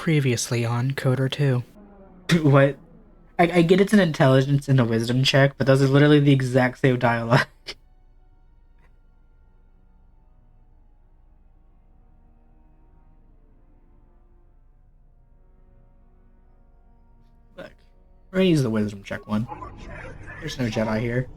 Previously on Kotor 2. What? I get it's an intelligence and a wisdom check, but those are literally the exact same dialogue. Look, we're gonna use the wisdom check one. There's no Jedi here.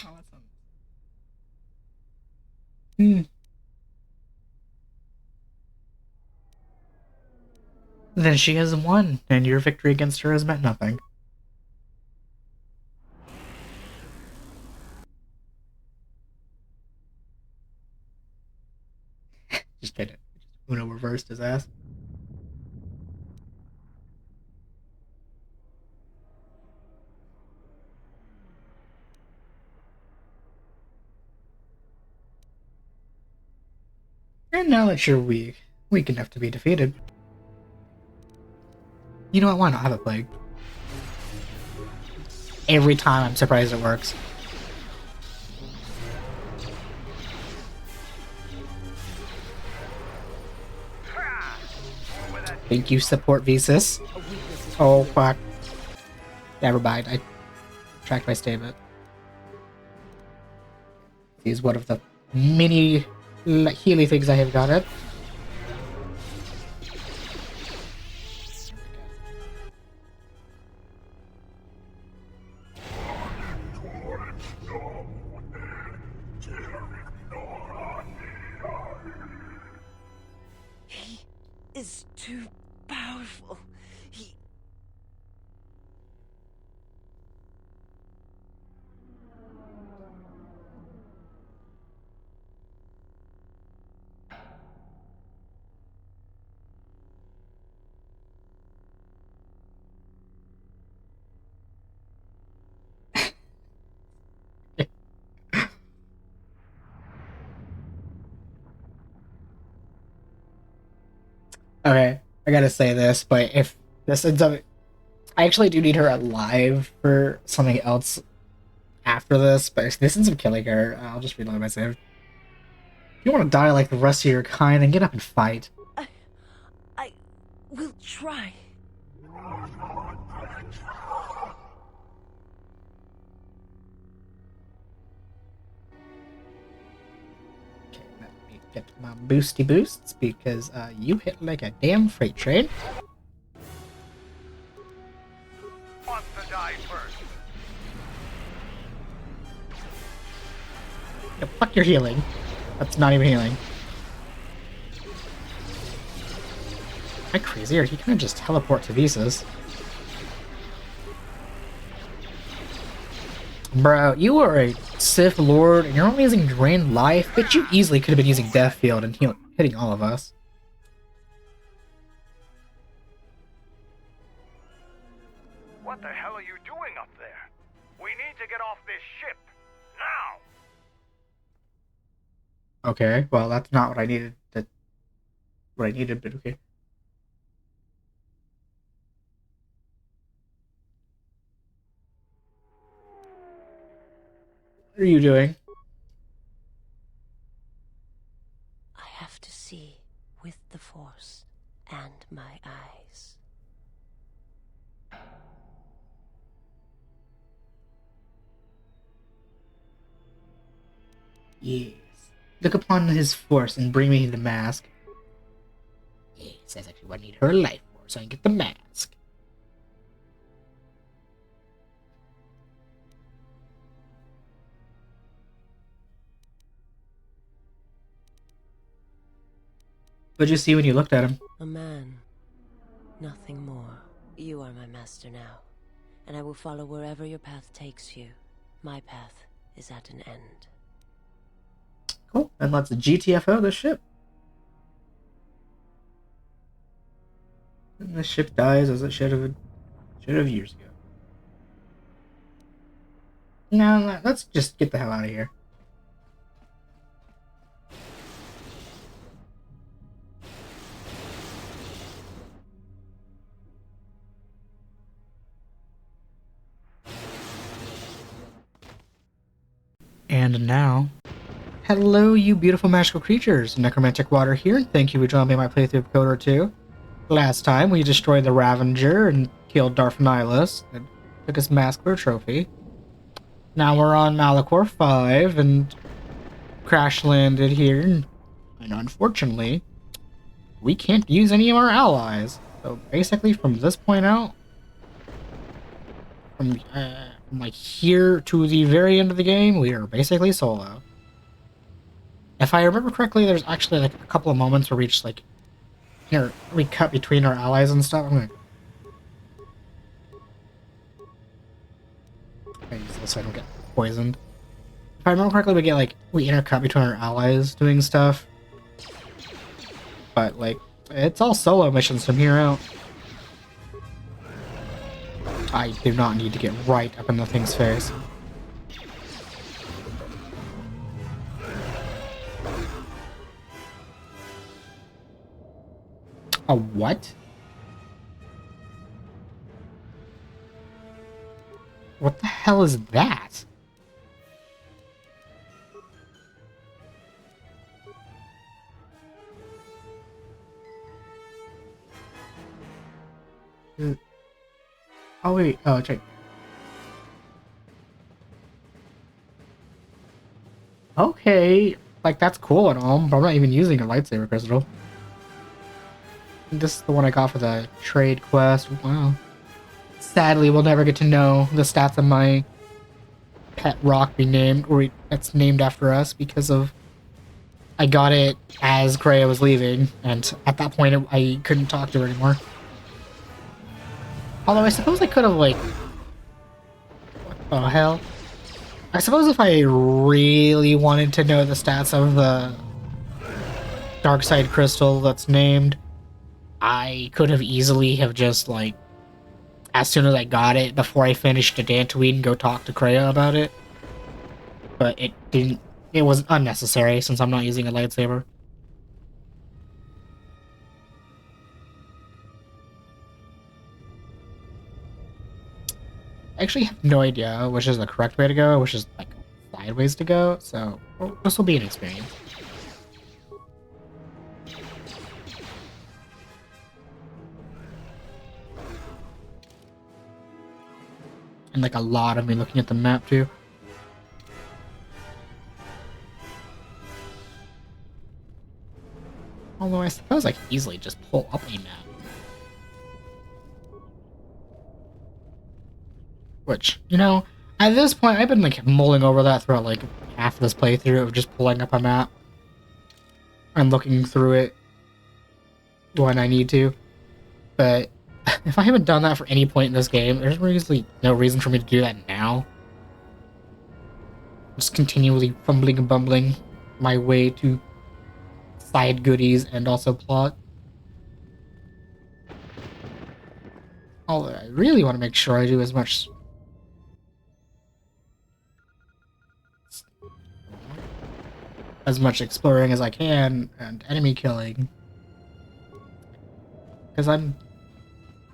Oh, that's Hmm. Then she has won, and your victory against her has meant nothing. Just kidding. Uno reversed his ass. And now that you're weak enough to be defeated. You know what? Why not have a plague? Every time I'm surprised it works. Thank you, support Visas. Oh, fuck. Never mind, I tracked my statement. He's one of the many Healy things I have got it. He is too powerful. He... Okay, I gotta say this, but if this ends up... I actually do need her alive for something else after this, but if this ends up killing her, I'll just reload my save. If you want to die like the rest of your kind, then get up and fight. I will try. Okay, let me get my boosty boosts, because you hit like a damn freight train. Wants to die first. Yeah, fuck your healing. That's not even healing. Am I crazy, or he kind of just teleport to Visas? Bro, you are a Sith Lord, and you're only using Drained Life, but you easily could have been using Death Field and hitting all of us. What the hell are you doing up there? We need to get off this ship. Now! Okay, well, that's not what I needed. What I needed, but okay. What are you doing? I have to see with the Force and my eyes. Yes. Look upon his force and bring me the mask. Yes, that's actually what I need her life for, so I can get the mask. What'd you see when you looked at him? A man. Nothing more. You are my master now, and I will follow wherever your path takes you. My path is at an end. Cool, and let's GTFO this ship. And the ship dies as it should have years ago. No, let's just get the hell out of here. And now, Hello, you beautiful magical creatures. NecromanticWater here, and thank you for joining me in my playthrough of Kotor 2. Last time, we destroyed the Ravager and killed Darth Nihilus, and took his mask for a trophy. Now we're on Malachor 5, and crash landed here, and unfortunately, we can't use any of our allies. So basically, from this point out, from like here to the very end of the game, we are basically solo. If I remember correctly, there's actually like a couple of moments where we just like, we cut between our allies and stuff. I'm gonna use this so I don't get poisoned. If I remember correctly, we intercut between our allies doing stuff. But like, it's all solo missions from here out. I do not need to get right up in the thing's face. A what? What the hell is that? Oh wait, oh check. Okay, like that's cool and all, but I'm not even using a lightsaber crystal. This is the one I got for the trade quest. Wow. Sadly, we'll never get to know the stats of my pet rock be named, or that's named after us because of I got it as Kreia was leaving, and at that point I couldn't talk to her anymore. Although I suppose I could have like, what the hell? I suppose if I really wanted to know the stats of the dark side crystal that's named, I could have easily have just like, as soon as I got it, before I finished the Dantooine, go talk to Kreia about it. But it didn't. It was unnecessary since I'm not using a lightsaber. I actually have no idea which is the correct way to go, which is like sideways to go. So well, this will be an experience. And like a lot of me looking at the map too. Although I suppose I could easily just pull up a map. Which, you know, at this point I've been like mulling over that throughout like half of this playthrough of just pulling up a map and looking through it when I need to. But if I haven't done that for any point in this game, there's really no reason for me to do that now. Just continually fumbling and bumbling my way to side goodies and also plot. Although I really want to make sure I do as much exploring as I can and enemy killing. Because I'm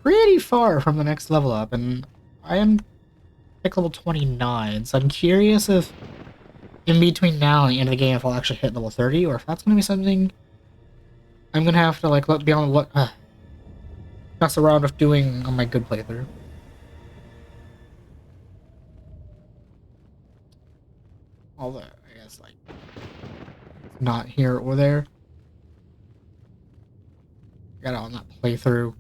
pretty far from the next level up, and I am like level 29, so I'm curious if in between now and the end of the game if I'll actually hit level 30, or if that's going to be something I'm going to have to like be on the mess around with doing on my good playthrough. Although, I guess like not here or there. Got it on that playthrough.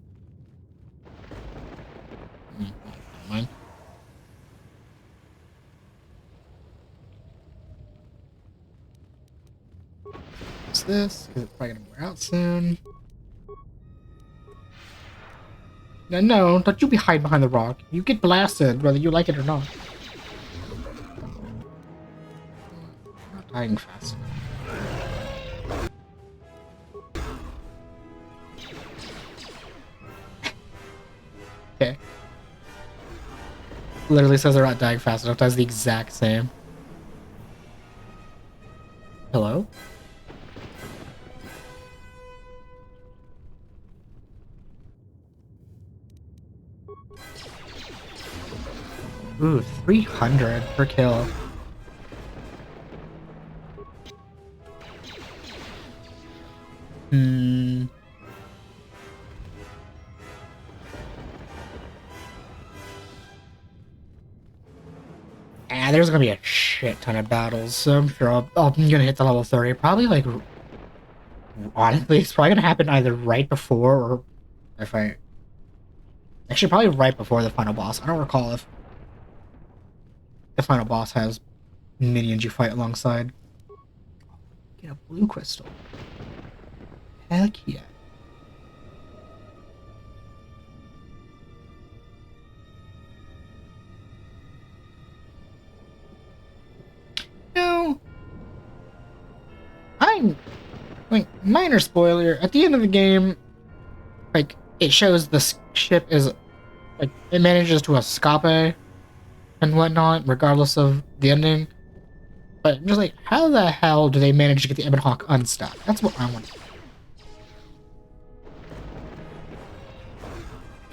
Never mind. What's this? Because it's probably gonna wear out soon. No, don't you be hiding behind the rock. You get blasted whether you like it or not. I'm not dying fast. Okay. literally says they're not dying fast enough. Does the exact same. Hello? Ooh, 300 per kill. Hmm. There's gonna be a shit ton of battles, so I'm sure I'm gonna hit the level 30. Probably, like, honestly, it's probably gonna happen either right before or if I... Actually, probably right before the final boss. I don't recall if the final boss has minions you fight alongside. Get a blue crystal. Heck yeah. No. Like, minor spoiler, at the end of the game, like, it shows the ship is, like, it manages to escape and whatnot, regardless of the ending. But I'm just like, how the hell do they manage to get the Ebon Hawk unstuck? That's what I want.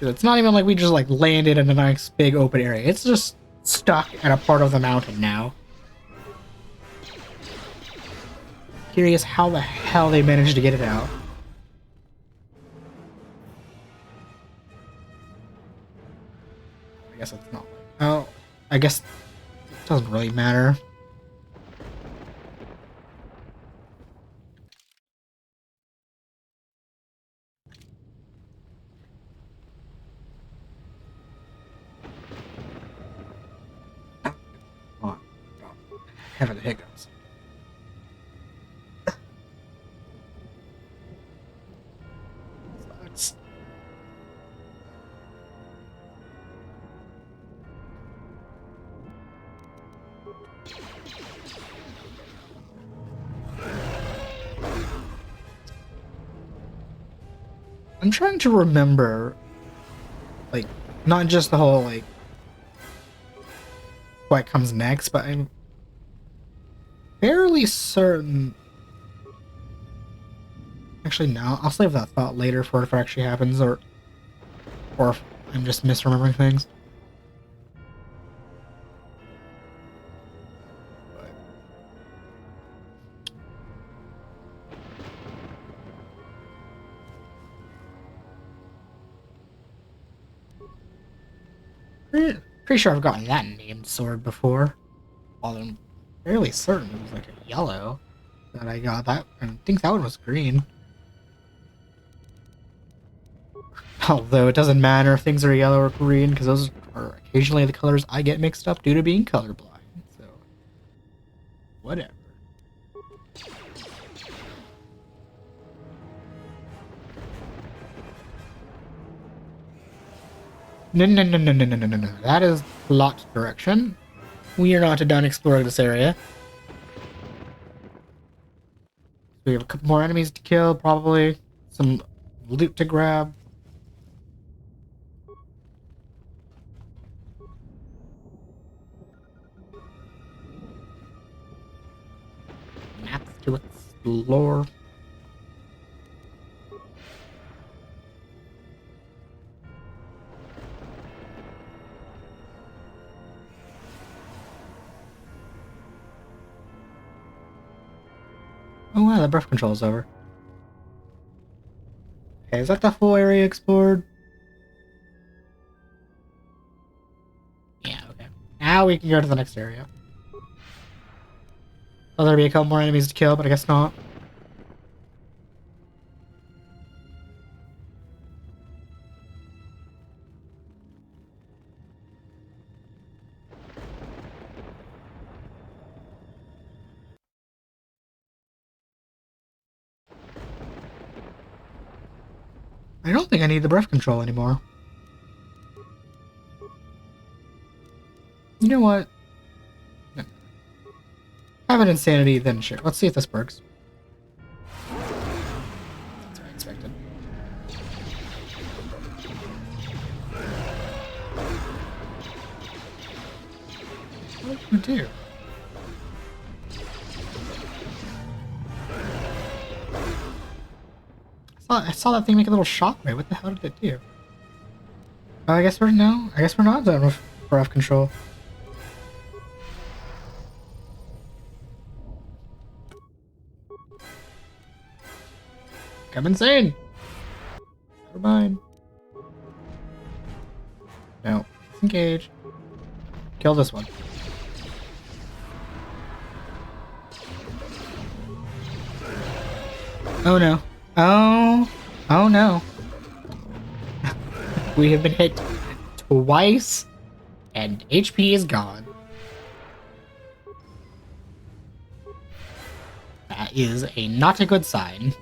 It's not even like we just, like, landed in a nice big open area. It's just stuck at a part of the mountain now. Curious how the hell they managed to get it out. I guess it's not. Oh, I guess it doesn't really matter. Oh, having the hiccups. Sucks. I'm trying to remember, like, not just the whole, like, what comes next, but I'm fairly certain. Actually, no, I'll save that thought later for if it actually happens, or if I'm just misremembering things. Pretty sure I've gotten that named sword before. Although I'm fairly certain it was like a yellow that I got. That, I think that one was green. Although it doesn't matter if things are yellow or green, because those are occasionally the colors I get mixed up due to being colorblind. So, whatever. No, no, no, no, no, no, no, no, no. That is plot direction. We are not done exploring this area. We have a couple more enemies to kill, probably. Some loot to grab. Maps to explore. Oh wow, the breath control is over. Okay, is that the full area explored? Yeah, okay. Now we can go to the next area. Oh, there'll be a couple more enemies to kill, but I guess not. I don't think I need the breath control anymore. You know what? Have an insanity, then sure. Let's see if this works. That's what I expected. it do? I saw that thing make a little shockwave. What the hell did it do? Oh, I guess we're not done with rough control. I'm insane. Never mind. No. Engage. Kill this one. Oh no. Oh no. We have been hit twice and HP is gone. That is not a good sign.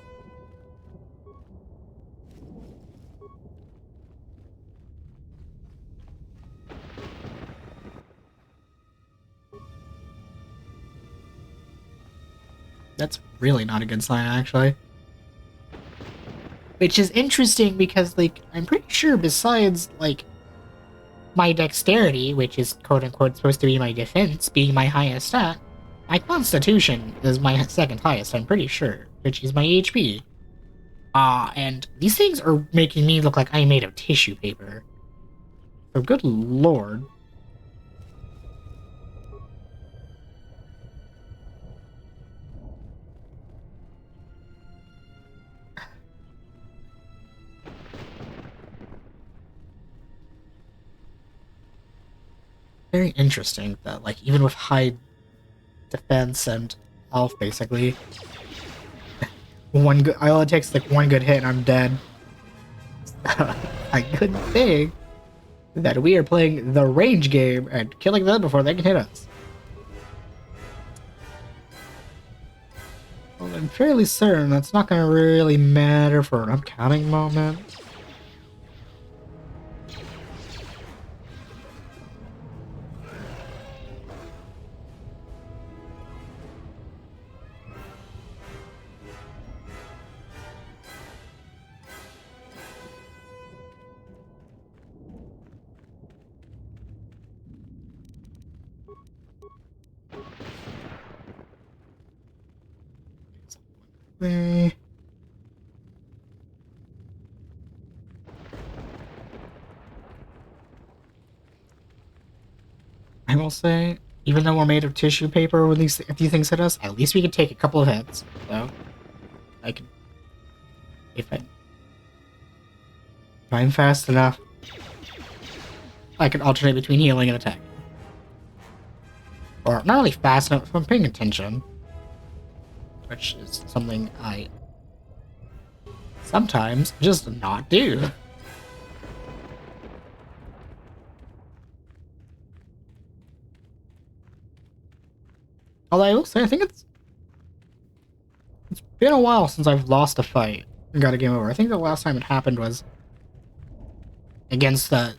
That's really not a good sign, actually. Which is interesting because, like, I'm pretty sure besides, like, my dexterity, which is quote-unquote supposed to be my defense, being my highest stat, my constitution is my second highest, I'm pretty sure, which is my HP. And these things are making me look like I'm made of tissue paper. So good lord. Very interesting that, like, even with high defense and health, basically, all it takes like one good hit and I'm dead. A good thing that we are playing the range game and killing them before they can hit us. Well, I'm fairly certain that's not going to really matter for an upcoming moment. I will say, even though we're made of tissue paper when these a few things hit us, at least we can take a couple of hits. So I can, if I'm fast enough, I can alternate between healing and attack. Or not really fast enough if I'm paying attention, which is something I sometimes just not do. Although I will say, I think it's been a while since I've lost a fight and got a game over. I think the last time it happened was against that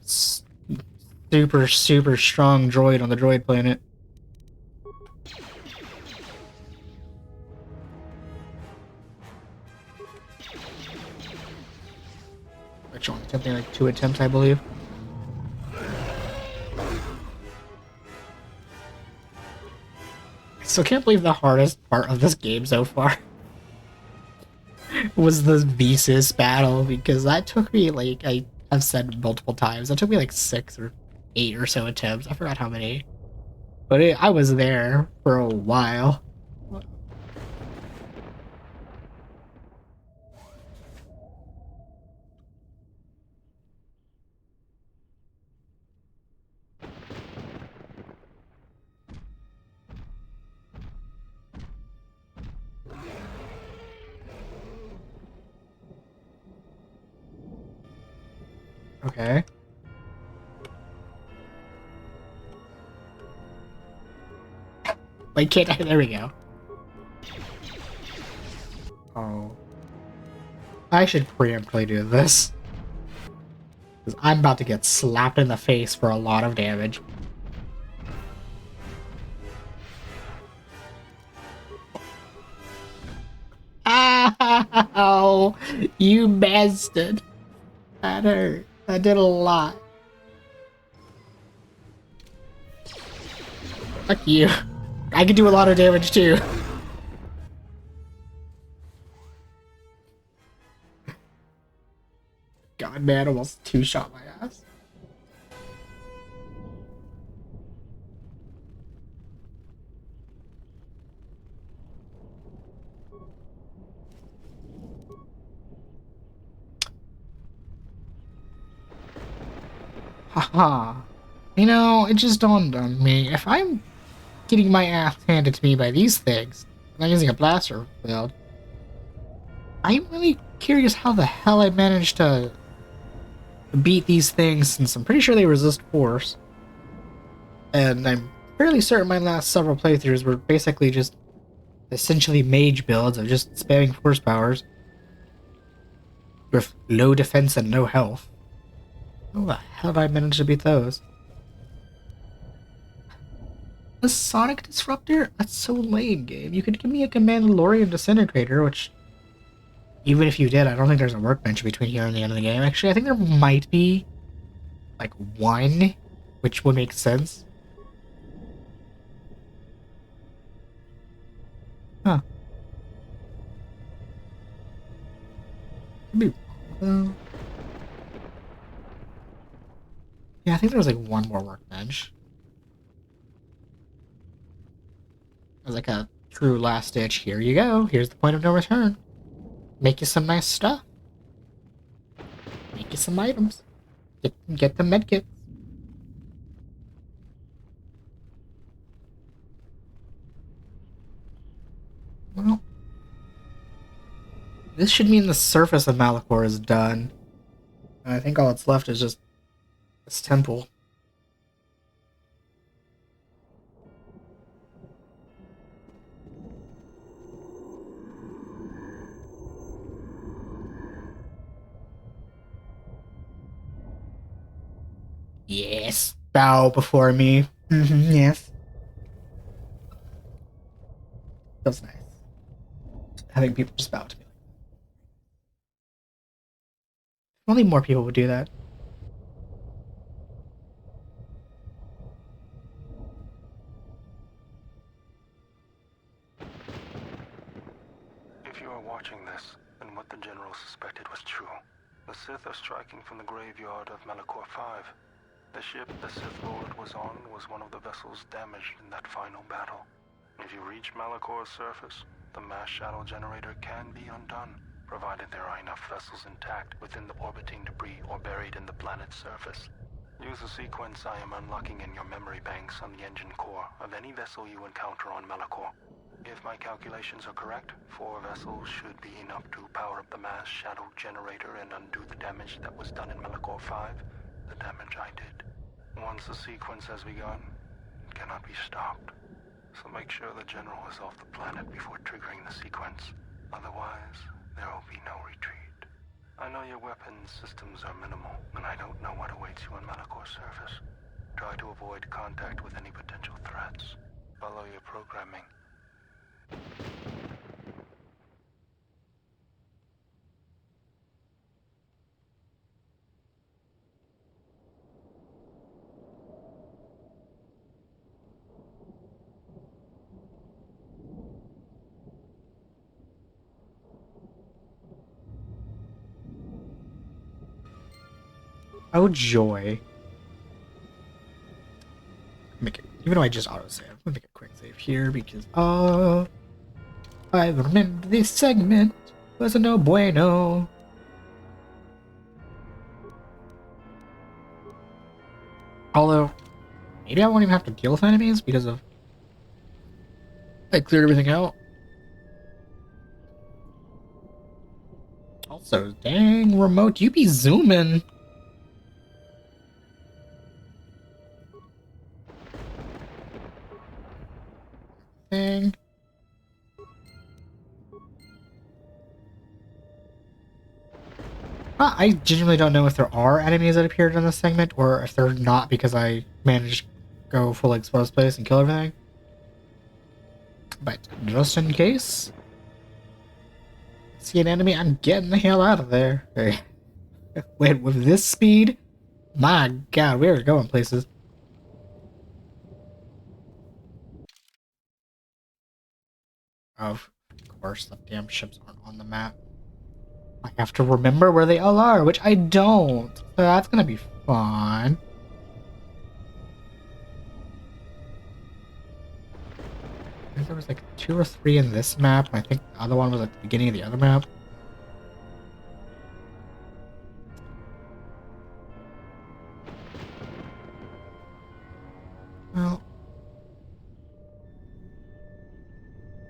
super strong droid on the droid planet. Which only took me like 2 attempts, I believe. I still can't believe the hardest part of this game so far was the Visas battle, because that took me, like, I've said multiple times, that took me like 6 or 8 or so attempts. I forgot how many. But I was there for a while. Okay. Like, can't I? There we go. Oh. I should preemptively do this. Because I'm about to get slapped in the face for a lot of damage. Ow! You bastard! That hurt. That did a lot. Fuck you. I can do a lot of damage too. God, man, almost two-shot my ass. Haha. You know, it just dawned on me. If I'm getting my ass handed to me by these things, and I'm using a blaster field, I'm really curious how the hell I managed to beat these things, since I'm pretty sure they resist force. And I'm fairly certain my last several playthroughs were basically just essentially mage builds of just spamming force powers with low defense and no health. How the hell did I manage to beat those? A Sonic Disruptor? That's so lame, game. You could give me a Mandalorian Disintegrator, which, even if you did, I don't think there's a workbench between here and the end of the game. Actually, I think there might be, like, one, which would make sense. Huh. Could be wrong, though. Yeah, I think there was, like, one more workbench. It was like a true last ditch. Here you go. Here's the point of no return. Make you some nice stuff. Make you some items. Get the medkits. Well, this should mean the surface of Malachor is done. I think all that's left is just this temple. Yes. Bow before me. Yes. Feels nice. Having people just bow to me. If only more people would do that. If you are watching this, then what the General suspected was true. The Sith are striking from the graveyard of Malachor 5. The ship the Sith Lord was on was one of the vessels damaged in that final battle. If you reach Malachor's surface, the na-shaddaa generator can be undone, provided there are enough vessels intact within the orbiting debris or buried in the planet's surface. Use the sequence I am unlocking in your memory banks on the engine core of any vessel you encounter on Malachor. If my calculations are correct, 4 vessels should be enough to power up the na-shaddaa generator and undo the damage that was done in Malachor 5, the damage I did. Once the sequence has begun, it cannot be stopped. So make sure the General is off the planet before triggering the sequence. Otherwise, there will be no retreat. I know your weapons systems are minimal, and I don't know what awaits you on Malachor's surface. Try to avoid contact with any potential threats. Follow your programming. Oh joy. Make it, even though I just auto-save, I'm gonna make a quick save here because, I remember this segment was a no bueno. Although, maybe I won't even have to deal with enemies because of I cleared everything out. Also, dang, remote, you be zooming. Dang. I genuinely don't know if there are enemies that appeared in this segment, or if they're not because I managed to go full exposed place and kill everything. But just in case, see an enemy, I'm getting the hell out of there. Hey. Wait, with this speed? My god, we are going places. Of course, the damn ships aren't on the map. I have to remember where they all are, which I don't. So that's gonna be fun. I think there was like 2 or 3 in this map, and I think the other one was at the beginning of the other map. Well,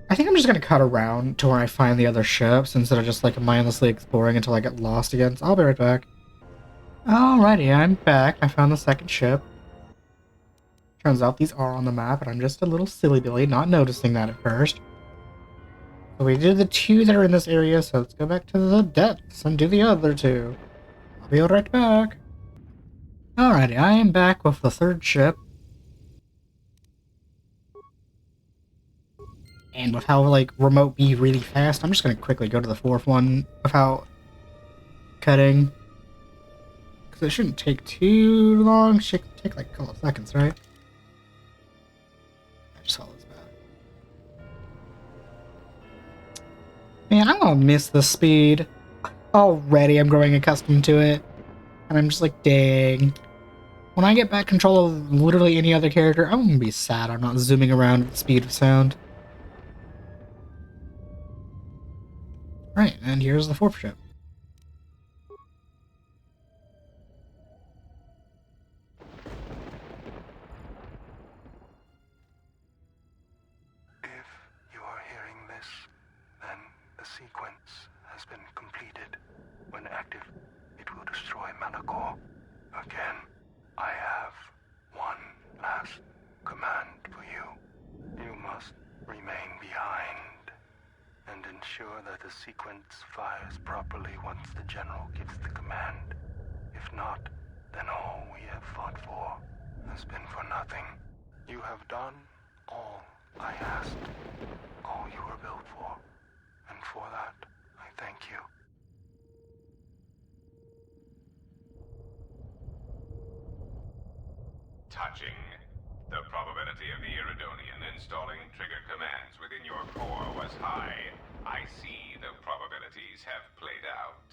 I think I'm just gonna cut around to where I find the other ships instead of just like mindlessly exploring until I get lost again. So I'll be right back. Alrighty, I'm back. I found the second ship. Turns out these are on the map, and I'm just a little silly Billy, not noticing that at first. So we did the 2 that are in this area, so let's go back to the depths and do the other 2. I'll be right back. Alrighty, I am back with the 3rd ship. And with how, like, remote be really fast, I'm just gonna quickly go to the 4th one without cutting. Because it shouldn't take too long. It should take like a couple of seconds, right? I just saw this bad. Man, I'm gonna miss the speed. Already I'm growing accustomed to it. And I'm just like, dang. When I get back control of literally any other character, I'm gonna be sad I'm not zooming around at the speed of sound. Right, and here's the 4th ship. If you are hearing this, then the sequence has been completed. When active, it will destroy Malachor. Again, I have one last command for you. You must remain behind and ensure that the sequence fires properly once the general gives the command. If not, then all we have fought for has been for nothing. You have done all I asked, all you were built for, and for that, I thank you. Touching. The probability of the Iridonian installing trigger commands within your core was high. I see the probabilities have played out.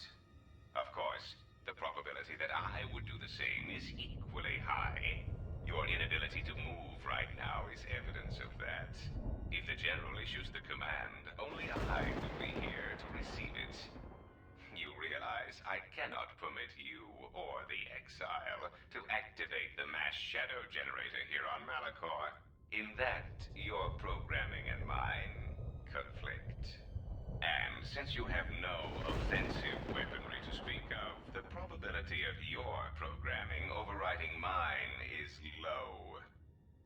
Of course, the probability that I would do the same is equally high. Your inability to move right now is evidence of that. If the General issues the command, only I will be here to receive it. You realize I cannot permit you or the Exile to activate the mass shadow generator here on Malachor. In that, your programming and mine conflict. And since you have no offensive weaponry to speak of, the probability of your programming overriding mine is low.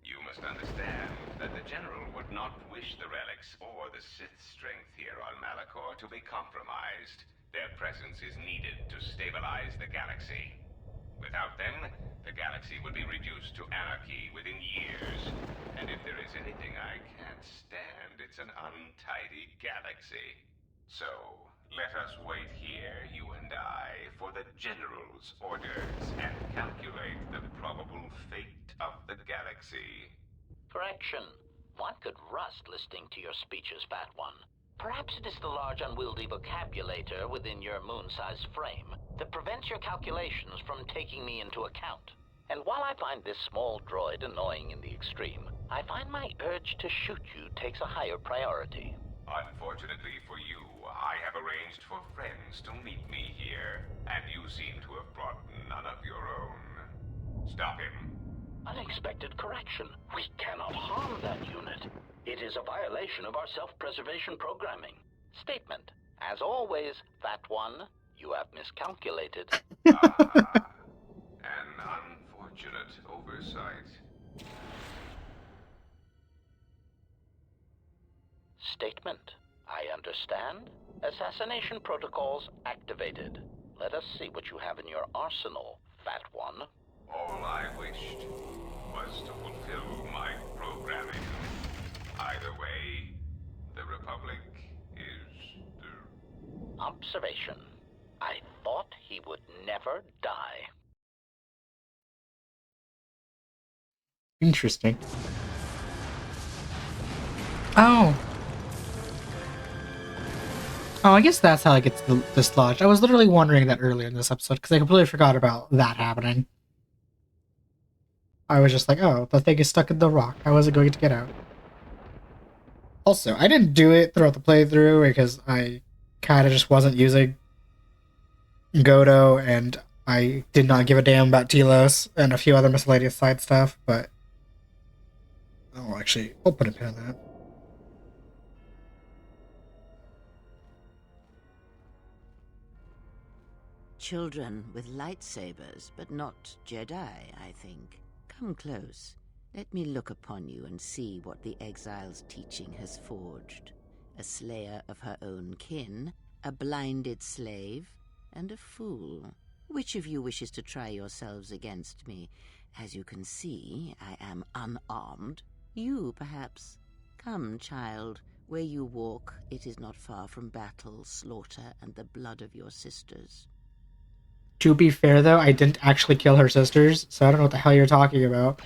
You must understand that the General would not wish the relics or the Sith strength here on Malachor to be compromised. Their presence is needed to stabilize the galaxy. Without them, the galaxy would be reduced to anarchy within years. And if there is anything I can't stand, it's an untidy galaxy. So, let us wait here, you and I, for the General's orders and calculate the probable fate of the galaxy. Correction. One could rust listening to your speeches, Fat One. Perhaps it is the large unwieldy vocabulator within your moon-sized frame that prevents your calculations from taking me into account. And while I find this small droid annoying in the extreme, I find my urge to shoot you takes a higher priority. Unfortunately for you, I have arranged for friends to meet me here, and you seem to have brought none of your own. Stop him. Unexpected correction. We cannot harm that unit. It is a violation of our self-preservation programming. Statement. As always, Fat One, you have miscalculated. An unfortunate oversight. Statement. I understand. Assassination protocols activated. Let us see what you have in your arsenal, Fat One. All I wished was to fulfill my programming. Either way, the Republic is... Observation. I thought he would never die. Interesting. Oh. Oh, I guess that's how it gets dislodged. I was literally wondering that earlier in this episode because I completely forgot about that happening. I was just like, oh, the thing is stuck in the rock. How is it going to get out? Also, I didn't do it throughout the playthrough because I kind of just wasn't using Godo, and I did not give a damn about Telos and a few other miscellaneous side stuff, but oh, actually, I'll put a pin on that. Children with lightsabers, but not Jedi, I think. Come close. Let me look upon you and see what the exile's teaching has forged. A slayer of her own kin, a blinded slave, and a fool. Which of you wishes to try yourselves against me? As you can see, I am unarmed. You, perhaps. Come, child. Where you walk, it is not far from battle, slaughter, and the blood of your sisters. To be fair, though, I didn't actually kill her sisters, so I don't know what the hell you're talking about.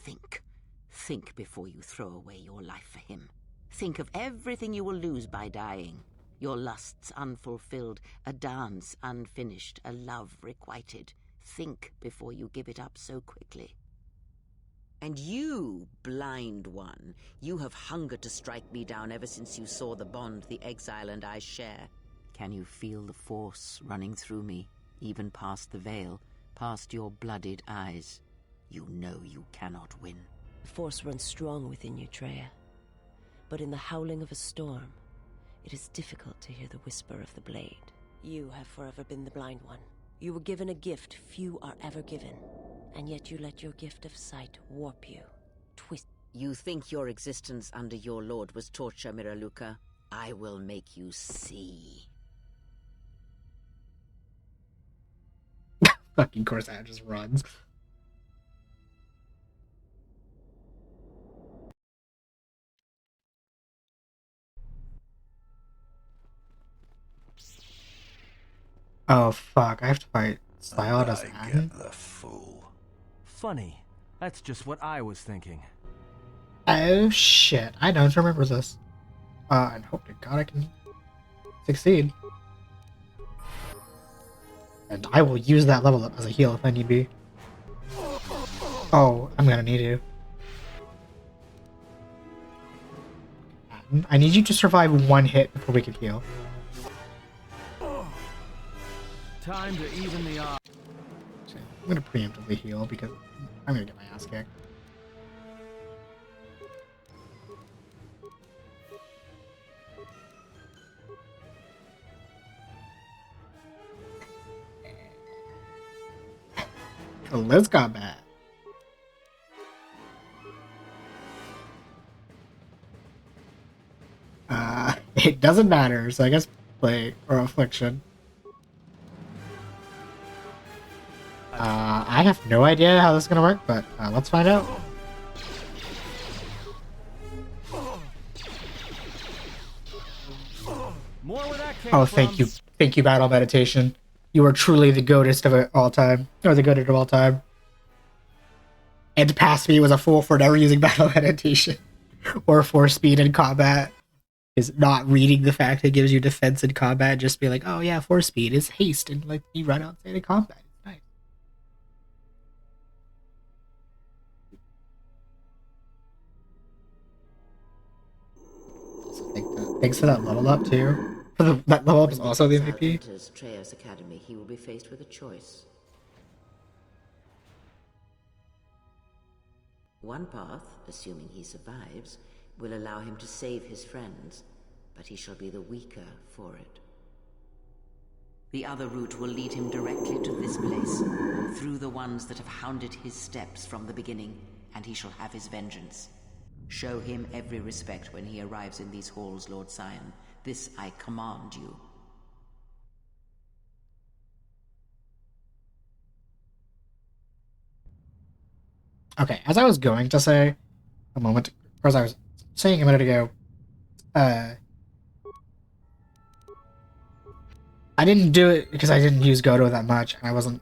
Think. Think before you throw away your life for him. Think of everything you will lose by dying. Your lusts unfulfilled, a dance unfinished, a love requited. Think before you give it up so quickly. And you, blind one, you have hungered to strike me down ever since you saw the bond the exile and I share. Can you feel the force running through me, even past the veil, past your blooded eyes? You know you cannot win. The force runs strong within you, Treya. But in the howling of a storm, it is difficult to hear the whisper of the blade. You have forever been the blind one. You were given a gift few are ever given, and yet you let your gift of sight warp you, twist. You think your existence under your lord was torture, Miraluka? I will make you see. Fucking Corsair just runs. Oh fuck, I have to fight Sioda's Anne? The fool. Funny. That's just what I was thinking. Oh shit, I don't remember this. And hope to god I can succeed. And I will use that level up as a heal if I need be. Oh, I'm gonna need to. I need you to survive one hit before we can heal. Time to even the odds. I'm gonna preemptively heal because I'm gonna get my ass kicked. Let's combat. It doesn't matter, so I guess play or affliction. I have no idea how this is gonna work, but let's find out. More where that came Oh, from. thank you, Battle Meditation. You are truly the goatest of all time, or the goatest of all time. And past me was a fool for never using Battle Meditation or Force Speed in combat. Is not reading the fact it gives you defense in combat, just be like, oh yeah, Force Speed is haste, and like you run outside of combat. It's nice. So thanks for that level up too. That level up is also the MVP. Enters Treya's Academy, he will be faced with a choice. One path, assuming he survives, will allow him to save his friends, but he shall be the weaker for it. The other route will lead him directly to this place, through the ones that have hounded his steps from the beginning, and he shall have his vengeance. Show him every respect when he arrives in these halls, Lord Scion. This I command you. Okay, as I was going to say a moment, or as I was saying a minute ago, I didn't do it because I didn't use Goto that much, and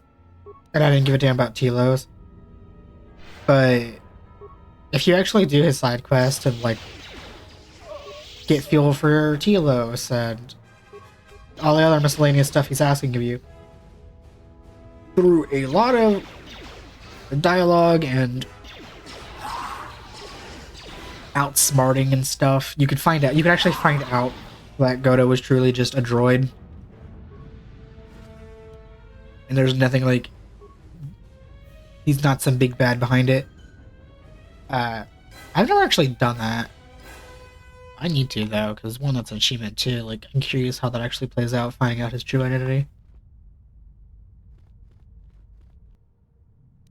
I didn't give a damn about Telos. But if you actually do his side quest and like get fuel for Telos and all the other miscellaneous stuff he's asking of you, through a lot of dialogue and outsmarting and stuff, you could actually find out that Goto was truly just a droid. And there's nothing like, he's not some big bad behind it. I've never actually done that. I need to though, because one, that's an achievement too. Like, I'm curious how that actually plays out, finding out his true identity.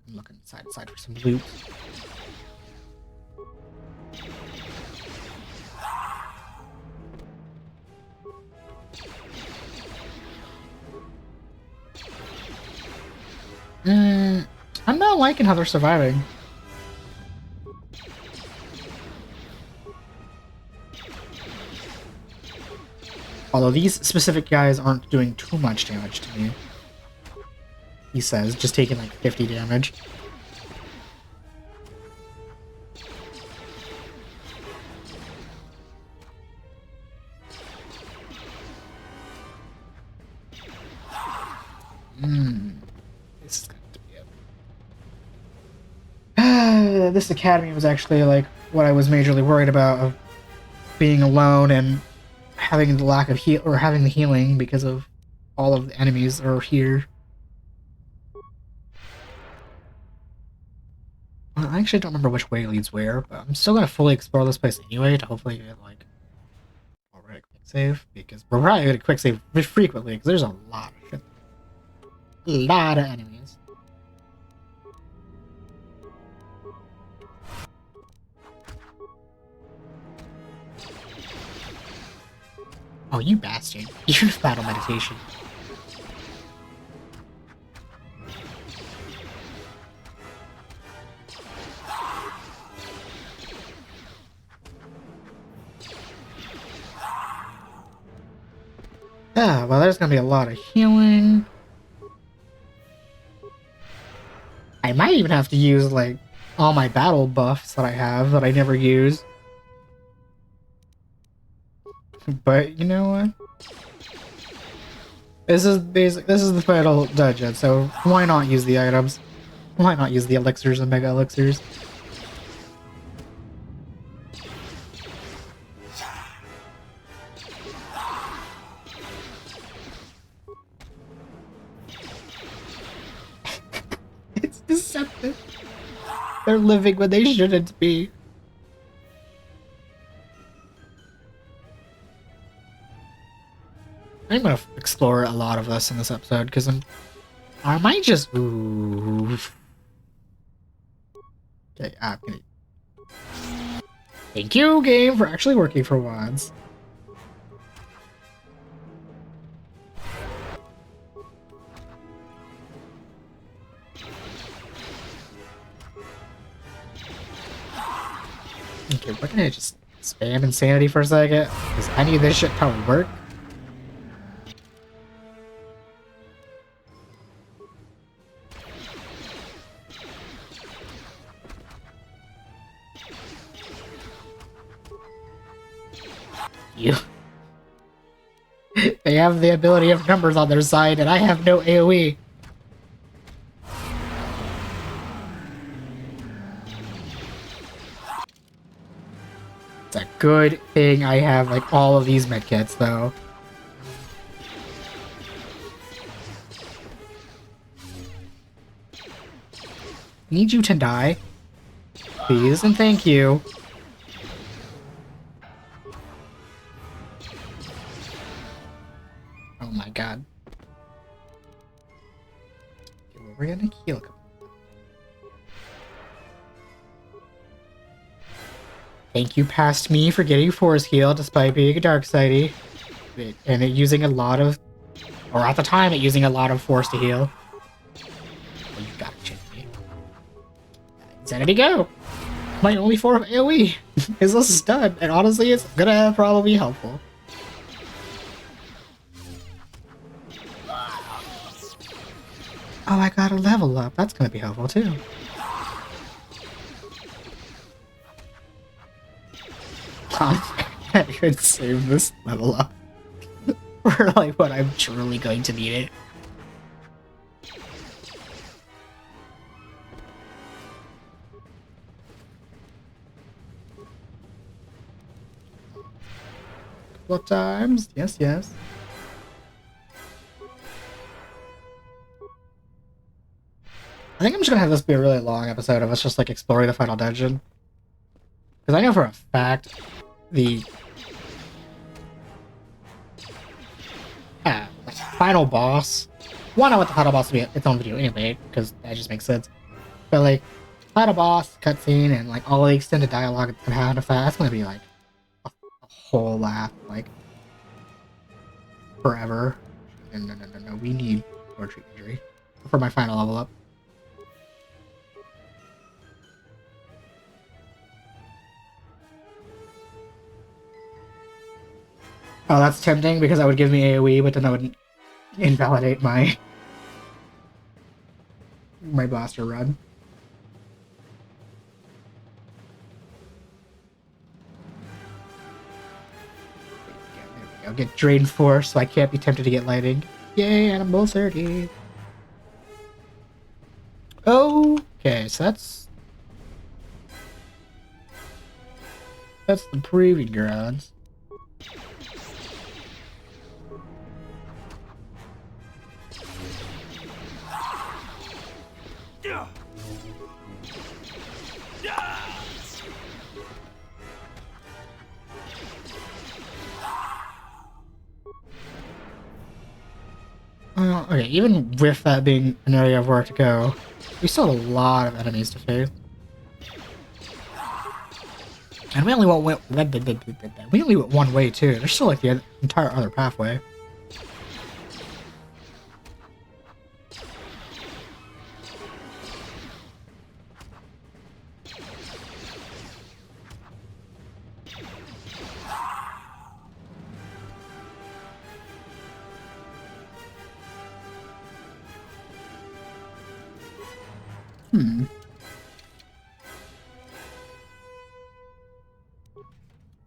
I'm looking side to side for some loot. I'm not liking how they're surviving. Although these specific guys aren't doing too much damage to me. He says, just taking like 50 damage. This is going to be it. This academy was actually like what I was majorly worried about, of being alone and having the lack of having the healing because of all of the enemies that are here. Well, I actually don't remember which way leads where, but I'm still gonna fully explore this place anyway to hopefully get like already quick save, because we're probably gonna quick save frequently because there's a lot of shit. A lot of enemies. Oh, you bastard. You're battle meditation. Ah, well, there's gonna be a lot of healing. I might even have to use, like, all my battle buffs that I have that I never use. But, you know what? This is the final dungeon, so why not use the items? Why not use the elixirs and mega elixirs? It's deceptive. They're living when they shouldn't be. I'm gonna explore a lot of this in this episode because I might just. Ooh. Okay, I'm gonna. Thank you, game, for actually working for once. Okay, why can't I just spam insanity for a second? Because I need this shit to work. You. They have the ability of numbers on their side, and I have no AoE. It's a good thing I have, like, all of these medkits, though. Need you to die. Please and thank you. Oh my god. Okay, well, we're gonna heal. Thank you past me for getting force heal despite being a dark sidey. And it using a lot of, or at the time it using a lot of force to heal. Well, you gotta check me. Insanity go! My only form of AoE is a stun, and honestly it's gonna probably be helpful. Oh, I got a level up. That's gonna be helpful too. I could save this level up for like when I'm truly going to need it. Couple of times, yes, yes. I think I'm just gonna have this be a really long episode of us just like exploring the final dungeon. Because I know for a fact the final boss. One, I want the final boss to be its own video anyway, because that just makes sense. But like, final boss, cutscene, and like all the extended dialogue it's gonna have, that's gonna be like a whole laugh, like forever. And no, we need more treat injury for my final level up. Oh, that's tempting because that would give me AoE, but then that would invalidate my blaster run. There we go. Get Drain Force, so I can't be tempted to get Lightning. Yay, Animal 30. Okay, so that's the Proving Grounds. Okay, even with that being an area of where to go, we still have a lot of enemies to face. And we only went one way too. There's still like the entire other pathway.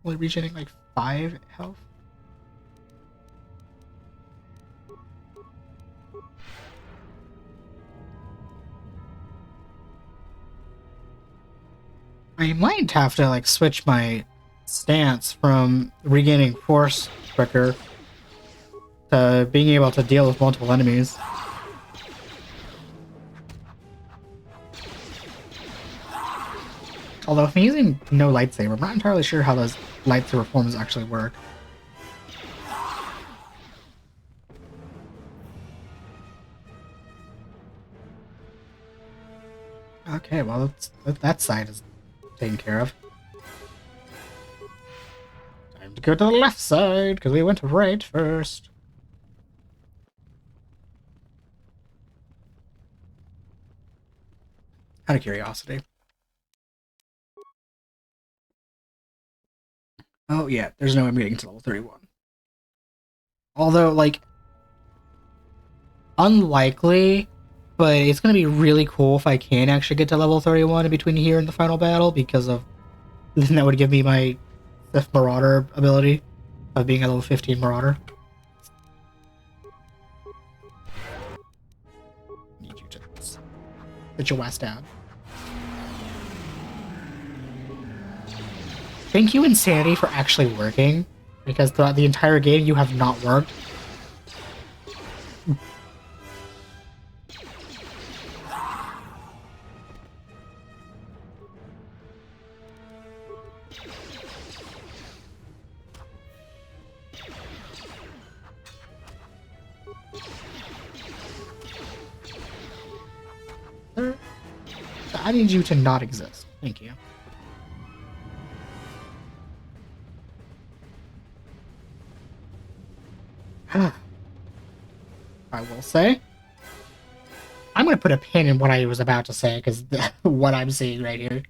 Only regenerating like 5 health. I might have to like switch my stance from regaining force quicker to being able to deal with multiple enemies. Although if I'm using no lightsaber, I'm not entirely sure how those lightsaber forms actually work. Okay, well that side is taken care of. Time to go to the left side, because we went right first. Out of curiosity. Oh yeah, there's no way I'm getting to level 31. Although, like, unlikely, but it's gonna be really cool if I can actually get to level 31 in between here and the final battle, because of then that would give me my Sith Marauder ability of being a level 15 Marauder. Need you to sit your ass down. Thank you, Insanity, for actually working, because throughout the entire game you have not worked. I need you to not exist. Thank you. I will say, I'm going to put a pin in what I was about to say, because what I'm seeing right here.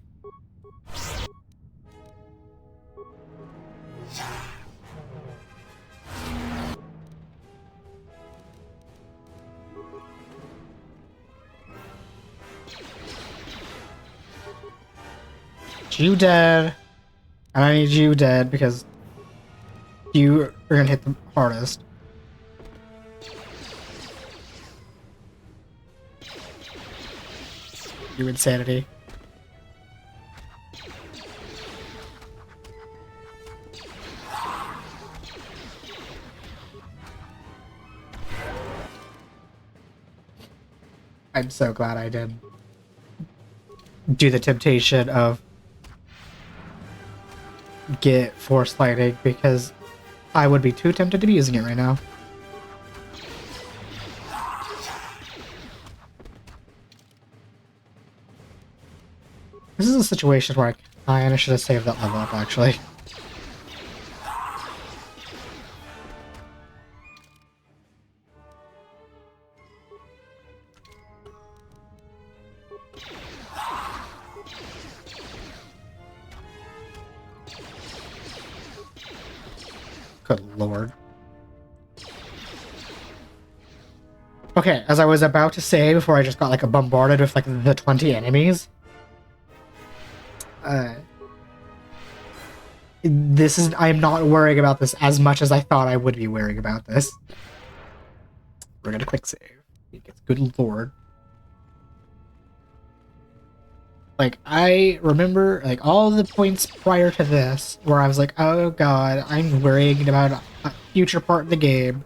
you dead, and I need you dead because you are gonna hit the hardest. You insanity. I'm so glad I did do the temptation of get force lighting because I would be too tempted to be using it right now. This is a situation where I kinda should have saved that level up actually. Good lord. Okay, as I was about to say before I just got like bombarded with like the 20 enemies. I'm not worrying about this as much as I thought I would be worrying about this. We're gonna quick save. Because good lord. Like, I remember, like, all the points prior to this, where I was like, oh god, I'm worrying about a future part of the game.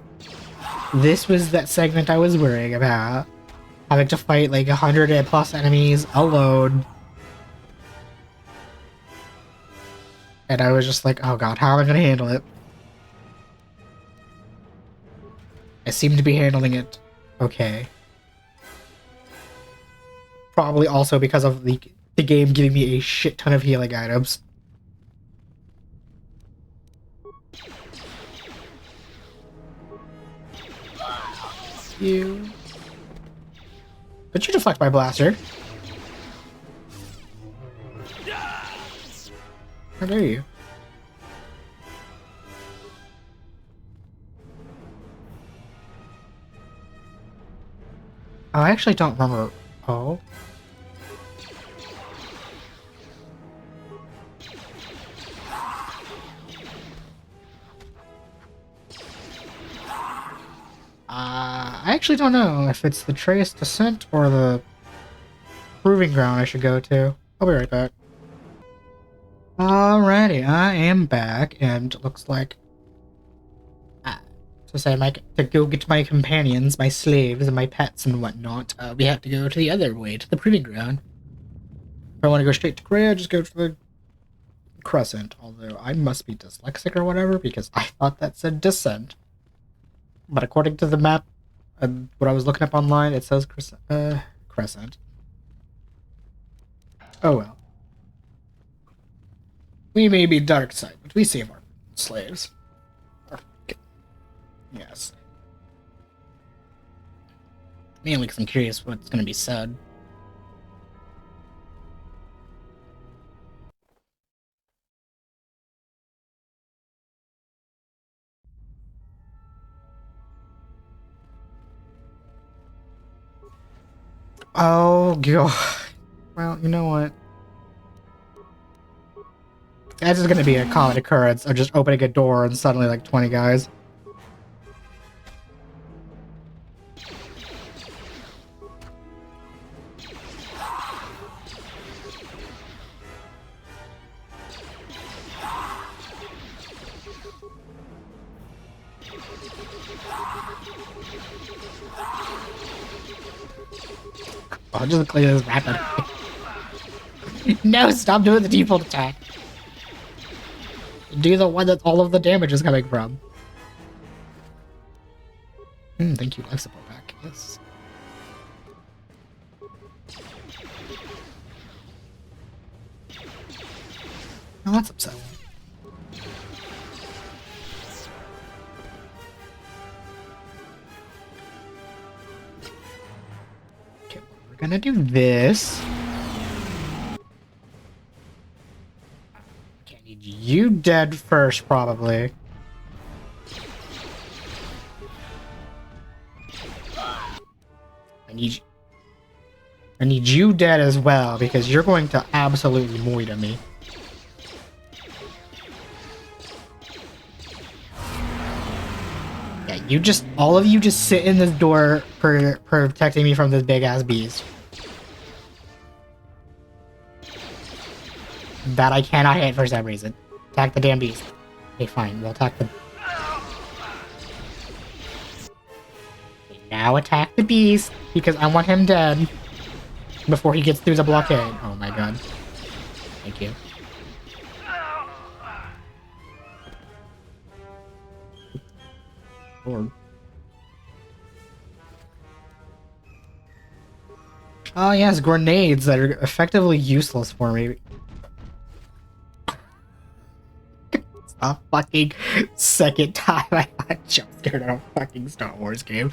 This was that segment I was worrying about. Having to fight, like, 100 plus enemies alone. And I was just like, oh god, how am I gonna handle it? I seem to be handling it okay. Probably also because of the game giving me a shit ton of healing items. You. But you deflect my blaster. How dare you? Oh, I actually don't remember. Oh. I actually don't know if it's the Trace Descent or the Proving Ground I should go to. I'll be right back. Alrighty, I am back, and it looks like to go get my companions, my slaves, and my pets and whatnot, we have to go to the other way, to the Proving Ground. If I want to go straight to Korea, just go to the Crescent, although I must be dyslexic or whatever, because I thought that said Descent. But according to the map, what I was looking up online, it says Crescent. Oh well. We may be dark side, but we save our slaves. Yes. Mainly because I'm curious what's going to be said. Oh, God. Well, you know what? That's just going to be a common occurrence of just opening a door and suddenly like 20 guys. I'll just clear this rapid. No, stop doing the default attack. Do the one that all of the damage is coming from. Thank you, life support back. Yes. Oh, that's upsetting. Okay, well, we're gonna do this. Okay, I need you dead first, probably. I need you dead as well, because you're going to absolutely moita me. Yeah, you just, all of you just sit in this door protecting me from this big ass beast. That I cannot hit for some reason. Attack the damn beast. Okay, fine, we'll attack the... Okay, now attack the beast, because I want him dead. Before he gets through the blockade. Oh my god. Thank you. Lord. Oh yes, grenades that are effectively useless for me. It's a fucking second time I got jump scared in a fucking Star Wars game.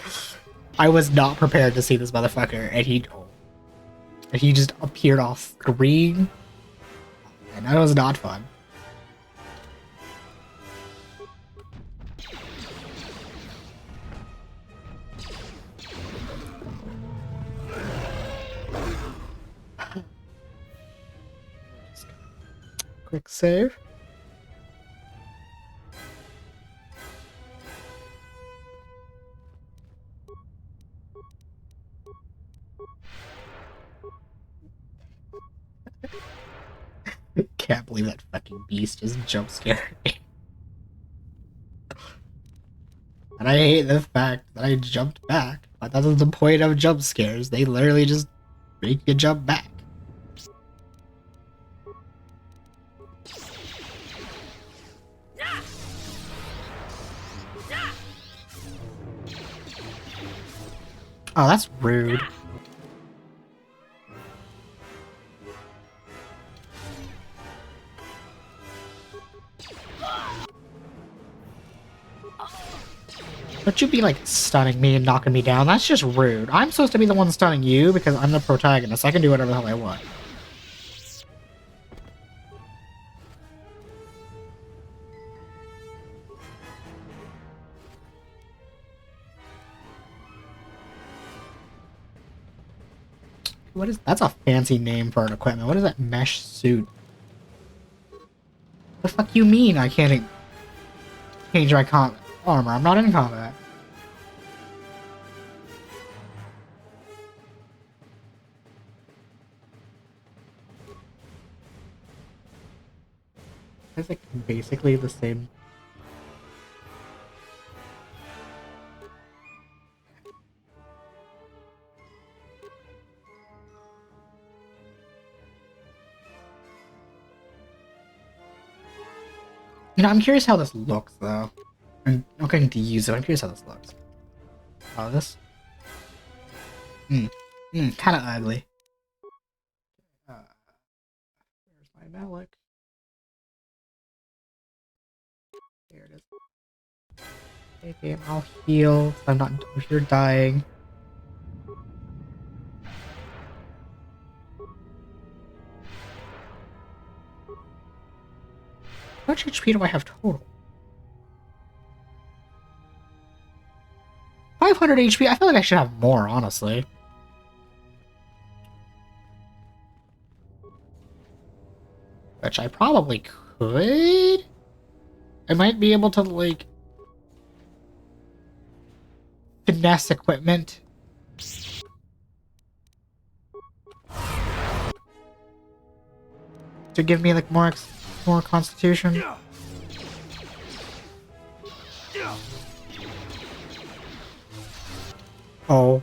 I was not prepared to see this motherfucker, and he just appeared off screen, and that was not fun. Quick save. Can't believe that fucking beast just jump scared me. And I hate the fact that I jumped back. But that's the point of jump scares. They literally just make you jump back. Oh, that's rude. Don't you be like stunning me and knocking me down. That's just rude. I'm supposed to be the one stunning you because I'm the protagonist. I can do whatever the hell I want. What is... That's a fancy name for an equipment. What is that mesh suit? The fuck you mean I can't change my armor? I'm not in combat. It's like basically the same. You know, I'm curious how this looks, though. I'm not going to use it. I'm curious how this looks. Oh, this? Kind of ugly. Where's my Malik? There it is. Okay, I'll heal. I'm not... If you're dying. How much HP do I have total? 500 HP? I feel like I should have more, honestly. Which I probably could? I might be able to, like... finesse equipment. To give me, like, more constitution. Oh,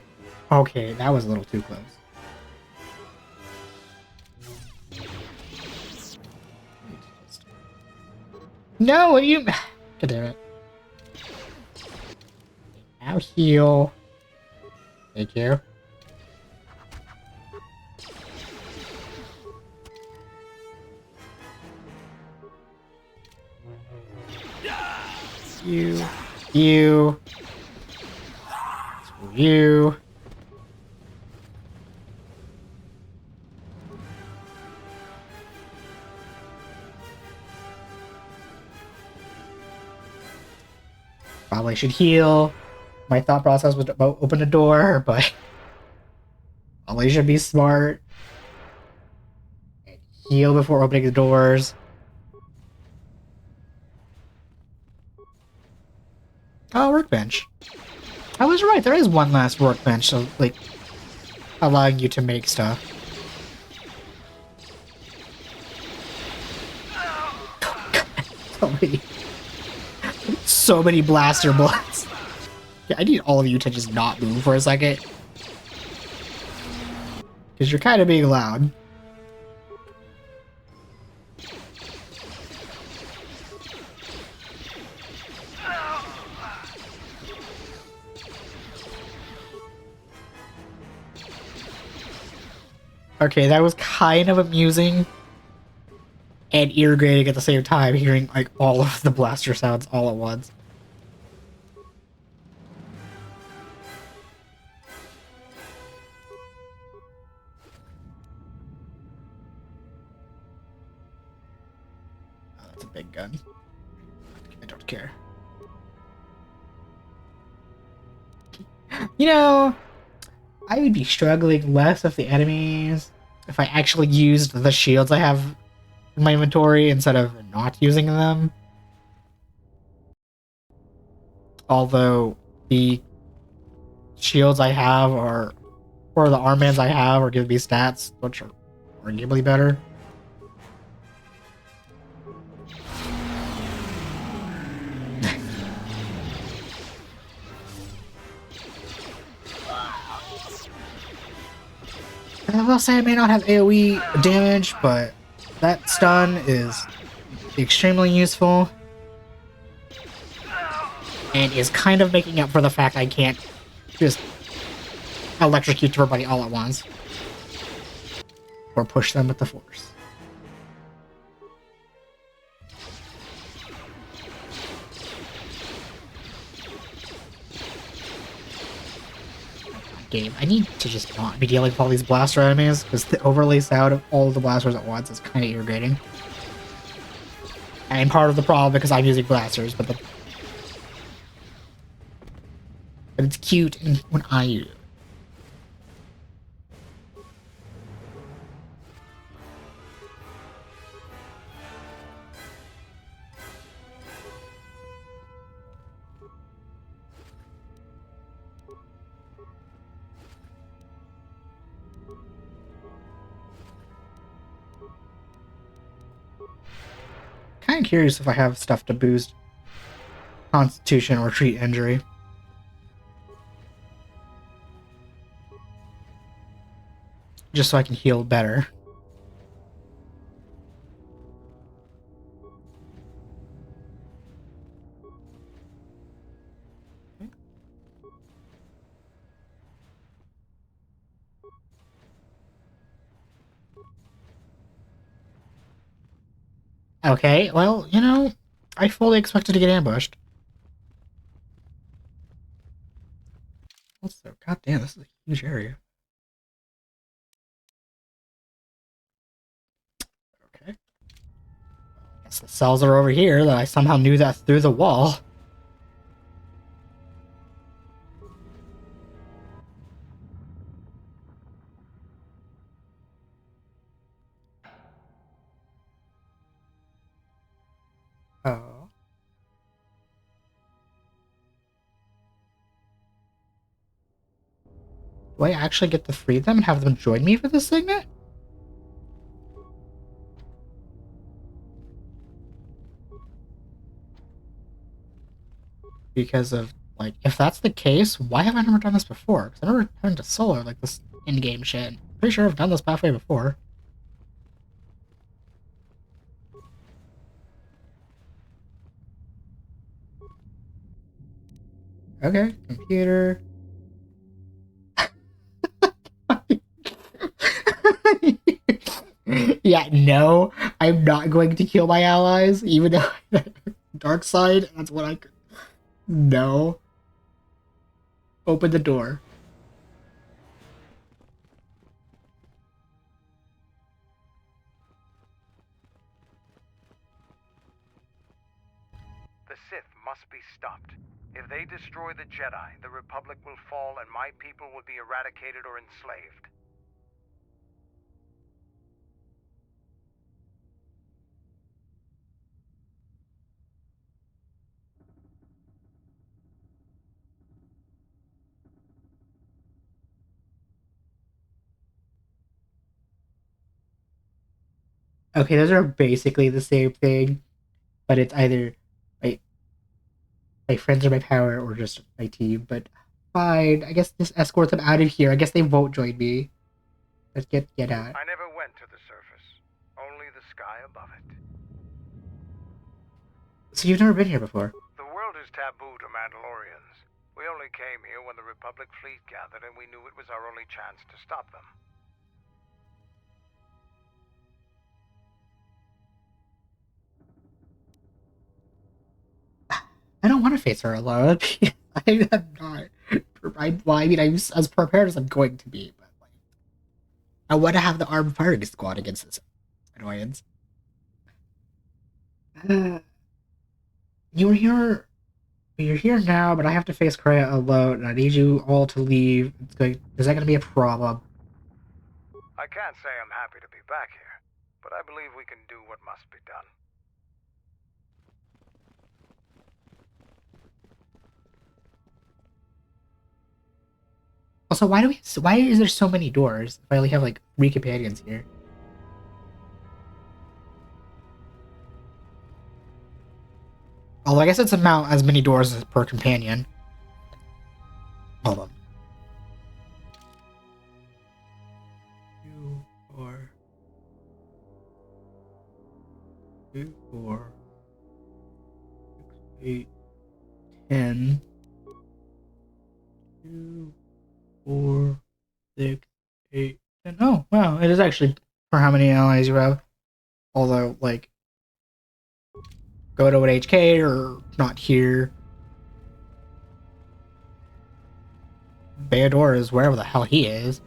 okay, that was a little too close. No, you... God damn it. Now heal. Thank you. You. Screw you. Probably should heal. My thought process was about open the door, but probably should be smart. And heal before opening the doors. Oh, workbench. I was right, there is one last workbench, so, like, allowing you to make stuff. So many blaster bullets. Yeah, I need all of you to just not move for a second. Because you're kind of being loud. Okay, that was kind of amusing and irritating at the same time, hearing like all of the blaster sounds all at once. Oh, that's a big gun. I don't care. You know, I would be struggling less with the enemies if I actually used the shields I have in my inventory instead of not using them. Although the shields I have are, or the armbands I have are giving me stats which are arguably better. I will say I may not have AoE damage, but that stun is extremely useful and is kind of making up for the fact I can't just electrocute everybody all at once or push them with the force. Game. I need to just not be dealing with all these blaster enemies because the overlay sound of all of the blasters at once is kind of irritating. And part of the problem because I'm using blasters, but it's cute when I use it. Kind of curious if I have stuff to boost Constitution or treat injury. Just so I can heal better. Okay, well, you know, I fully expected to get ambushed. Also, goddamn, this is a huge area. Okay. I guess the cells are over here, that I somehow knew that through the wall. Oh. Do I actually get to free them and have them join me for this segment? Because of, like, if that's the case, why have I never done this before? Because I never turned to solar, like, this in-game shit. Pretty sure I've done this pathway before. Okay, computer. Yeah, no, I'm not going to kill my allies, even though dark side, that's what I could. No. Open the door. The Sith must be stopped. If they destroy the Jedi, the Republic will fall and my people will be eradicated or enslaved. Okay, those are basically the same thing, but it's either my friends are my power or just my team. But fine, I guess just escort them out of here. I guess they won't join me. Let's get out. I never went to the surface, only the sky above it. So you've never been here before? The world is taboo to Mandalorians. We only came here when the Republic fleet gathered, and we knew it was our only chance to stop them. I don't want to face her alone. I'm not. I mean, I'm as prepared as I'm going to be, but like, I want to have the armed firing squad against this annoyance. You were here. You're here now, but I have to face Kreia alone, and I need you all to leave. Is that going to be a problem? I can't say I'm happy to be back here, but I believe we can do what must be done. Also, why is there so many doors if I only have like 3 companions here? Although I guess it's about as many doors as per companion. Hold on. 2, 4, 2, 4, 6, 8, 10. 2, 4, 6, 8, 10. Oh, wow. It is actually for how many allies you have. Although, like, go to an HK or not here. Bao-dur is wherever the hell he is.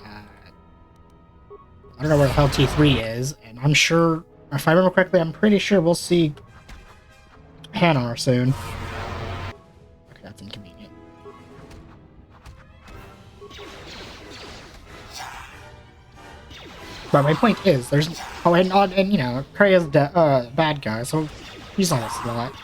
I don't know where the hell T3 is, and I'm sure, if I remember correctly, I'm pretty sure we'll see Hanar soon. Okay, that's inconvenient. But my point is, there's and you know, Kreia's bad guy, so he's not a slot.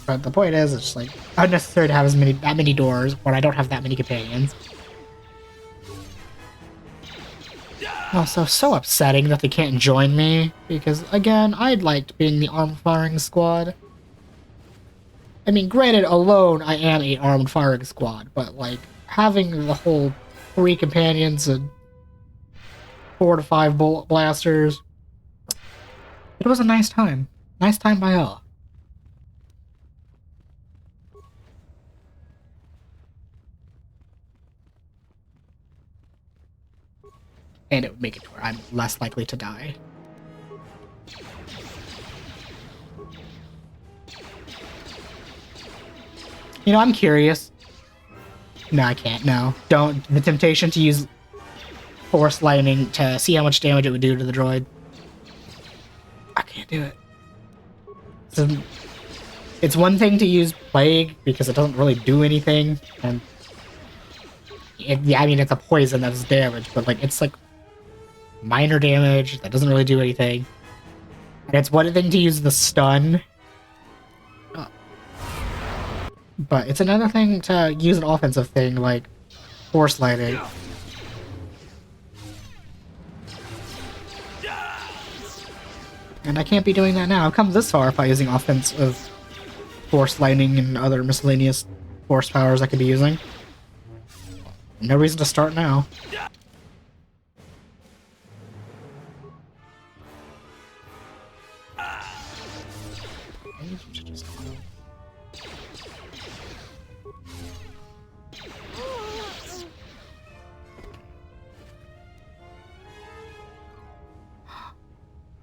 But the point is, it's just like unnecessary to have that many doors when I don't have that many companions. Also, so upsetting that they can't join me because again, I'd liked being the armed firing squad. I mean, granted, alone I am a armed firing squad, but like having the whole 3 companions and 4 to 5 bullet blasters, it was a nice time. Nice time by all. And it would make it to where I'm less likely to die. You know, I'm curious. No, I can't. No. Don't. The temptation to use Force Lightning to see how much damage it would do to the droid. I can't do it. It's one thing to use Plague because it doesn't really do anything. And yeah, I mean, it's a poison that does damage, but like, it's like minor damage that doesn't really do anything. And it's one thing to use the stun, but it's another thing to use an offensive thing like Force Lightning. And I can't be doing that now. I've come this far by using offensive Force Lightning and other miscellaneous force powers I could be using. No reason to start now.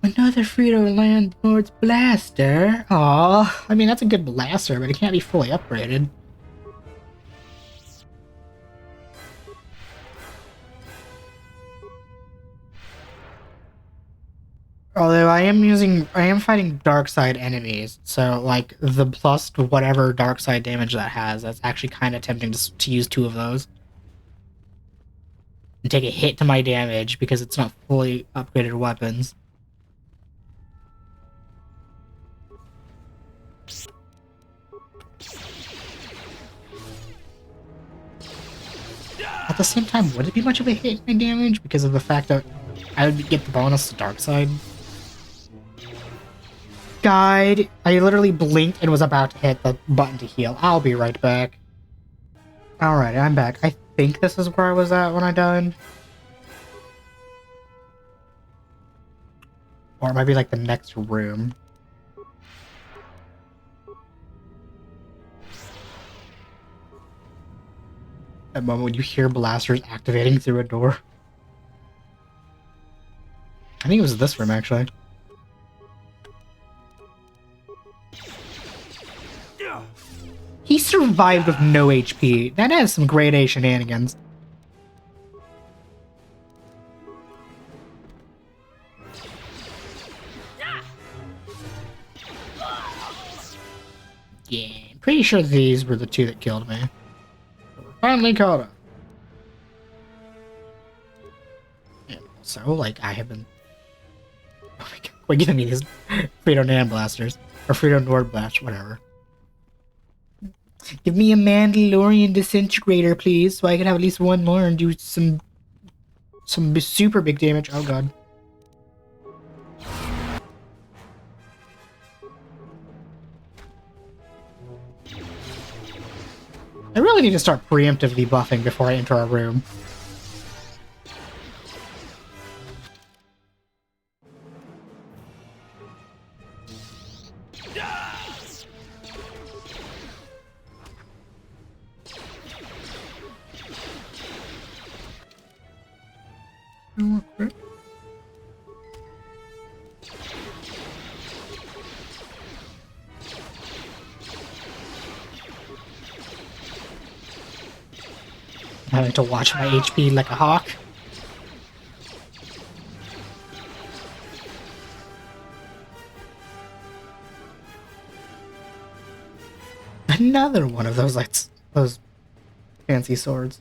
Another Frito Landlord's blaster. Aw, I mean, that's a good blaster, but it can't be fully upgraded. Although I am fighting dark side enemies, so like the plus whatever dark side damage that has, that's actually kind of tempting to use 2 of those. And take a hit to my damage because it's not fully upgraded weapons. the same time, would it be much of a hit in damage because of the fact that I would get the bonus to Dark Side? Guide. I literally blinked and was about to hit the button to heal. I'll be right back. Alright, I'm back. I think this is where I was at when I died. Or it might be like the next room. That moment when you hear blasters activating through a door. I think it was this room, actually. He survived with no HP. That has some grade A shenanigans. Yeah, I'm pretty sure these were the two that killed me. Finally caught up. And also, like, I have been... Oh my god, wait, giving me these Frito Nan blasters. Or Frito Nord blast, whatever. Give me a Mandalorian disintegrator, please, so I can have at least one more and do some super big damage. Oh god. I really need to start preemptively buffing before I enter a room. Okay. Having to watch my HP like a hawk. Another one of those lights, those fancy swords.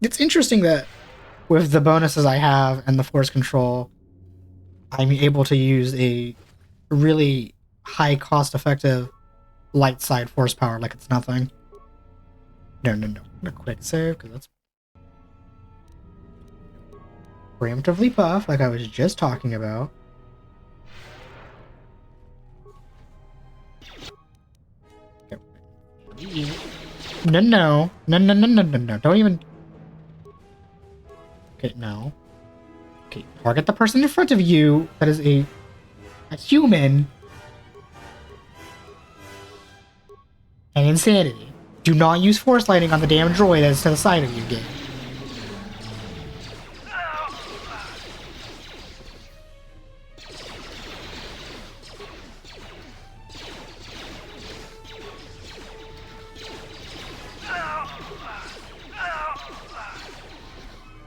It's interesting that with the bonuses I have and the force control, I'm able to use a really high cost-effective light side force power like it's nothing. No. A quick save, because that's preemptively buff, like I was just talking about. No. Don't even... Okay, no. Okay, target the person in front of you that is a human. And insanity. Do not use force lighting on the damn droid that is to the side of you, game.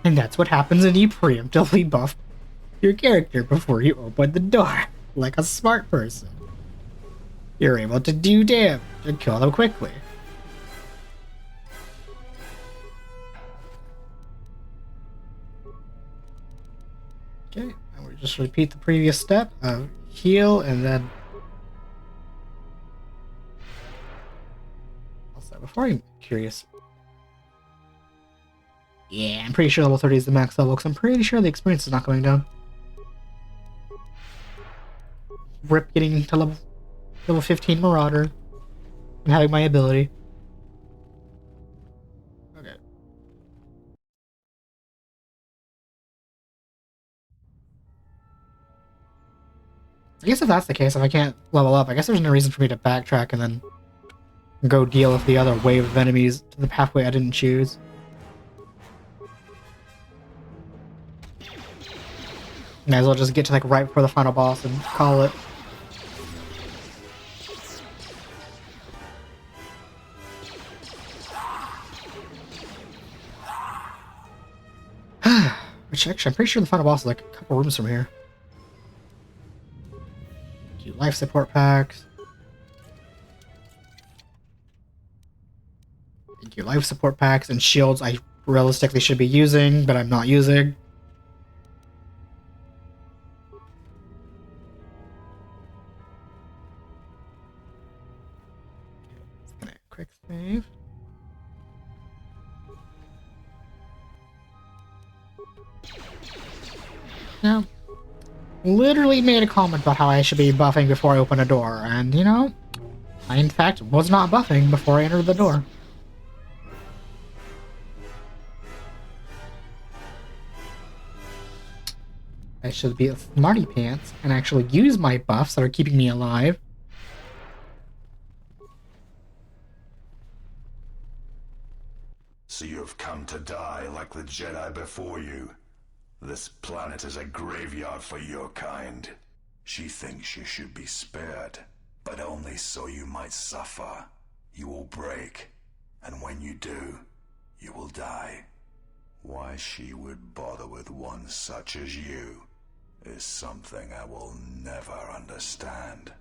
And that's what happens when you preemptively buff your character before you open the door. Like a smart person. You're able to do damage and kill them quickly. Okay, and we just repeat the previous step of heal and then... Also, before I'm curious... Yeah, I'm pretty sure level 30 is the max level, because I'm pretty sure the experience is not going down. Rip getting to level 15 Marauder and having my ability. Okay. I guess if that's the case, if I can't level up, I guess there's no reason for me to backtrack and then go deal with the other wave of enemies to the pathway I didn't choose. Might as well just get to like right before the final boss and call it. Which actually, I'm pretty sure the final boss is like a couple rooms from here. Do life support packs. Thank you, life support packs and shields I realistically should be using, but I'm not using. Quick save. Now, literally made a comment about how I should be buffing before I open a door, and you know, I in fact was not buffing before I entered the door. I should be a smarty pants and actually use my buffs that are keeping me alive. So you have come to die like the Jedi before you. This planet is a graveyard for your kind. She thinks you should be spared, but only so you might suffer. You will break, and when you do, you will die. Why she would bother with one such as you is something I will never understand.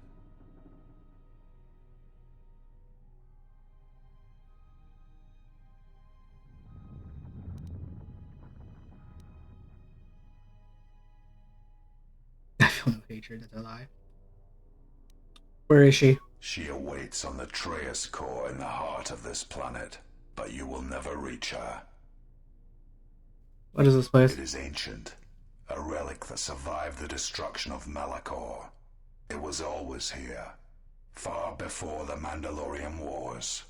I feel no hatred that I lie. Where is she? She awaits on the Traeus core in the heart of this planet, but you will never reach her. What is this place? It is ancient, a relic that survived the destruction of Malachor. It was always here, far before the Mandalorian Wars.